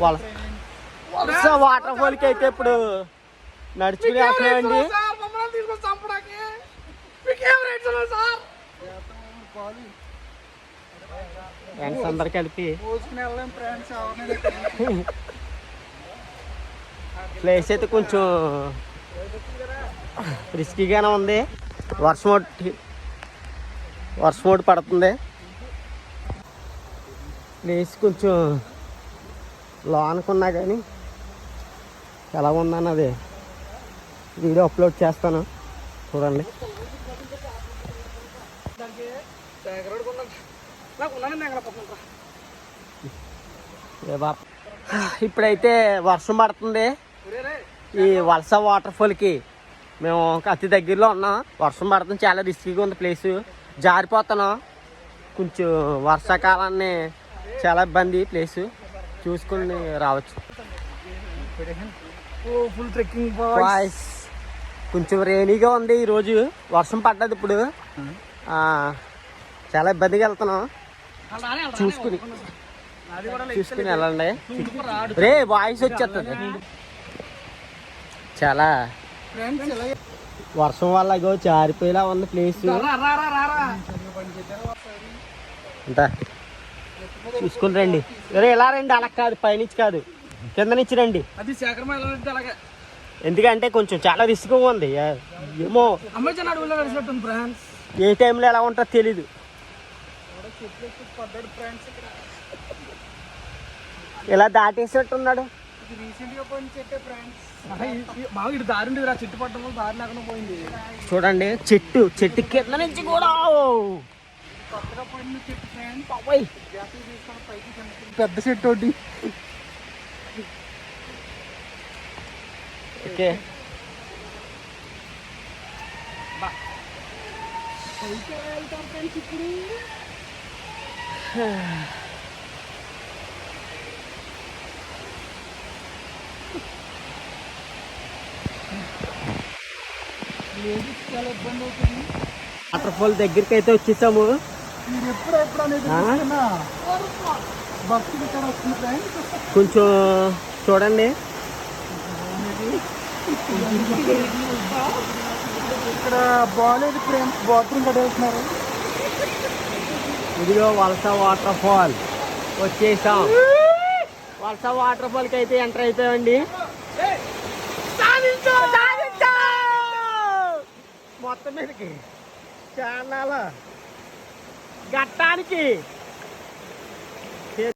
వలస water fall కి అయితే ఇప్పుడు నడుచుకుని వెళ్తున్నామండి. ఫ్రెండ్స్ అందరు కలిపి ప్లేస్ అయితే కొంచెం రిస్కీగానే ఉంది. వర్షం ఒకటి పడుతుంది. ప్లేస్ కొంచెం లోనుకున్నా కానీ ఎలా ఉందన్నది వీడియో అప్లోడ్ చేస్తాను, చూడండి. ఇప్పుడైతే వర్షం పడుతుంది. ఈ వలస వాటర్ ఫాల్కి మేము అతి దగ్గరలో ఉన్నాం. వర్షం పడుతుంది, చాలా రిస్కీగా ఉంది ప్లేసు. జారిపోతున్నాం. కొంచెం వర్షాకాలాన్ని చాలా ఇబ్బంది. ప్లేసు చూసుకుని రావచ్చు. బాయ్స్ కొంచెం రెయినీగా ఉంది ఈరోజు, వర్షం పడ్డది ఇప్పుడు. చాలా ఇబ్బందిగా వెళ్తున్నాం. చూసుకుని వెళ్ళండి. రే వాయిస్ వచ్చేస్తుంది. చాలా వర్షం వల్ల జారిపోయేలా ఉంది ప్లేస్. అంతా చూసుకుని రండి. ఎలా రండి, అలా కాదు, పైనుంచి కాదు, కింద నుంచి రండి. ఎందుకంటే కొంచెం చాలా రిస్క్ ఉంది. ఏమో ఏ టైంలో ఎలా ఉంటుందో తెలీదు. ఇలా దాటేసినట్టున్నాడు. చూడండి, చెట్టు కింద నుంచి కూడా పెద్ద చెట్టు ఒకటి. ఓకే, వాటర్ ఫాల్ దగ్గరికి అయితే వచ్చేసాము. కొంచెం చూడండి, ఇక్కడ బాగాలేదు ఫ్రెండ్స్, బాత్రూమ్ కట్టేస్తున్నారు. ఇదిగో వలస వాటర్ ఫాల్ వచ్చేసాం. వలస వాటర్ ఫాల్కి అయితే ఎంటర్ అయిపోయామండి. మొత్తం మీదకి చాలా గట్టానికి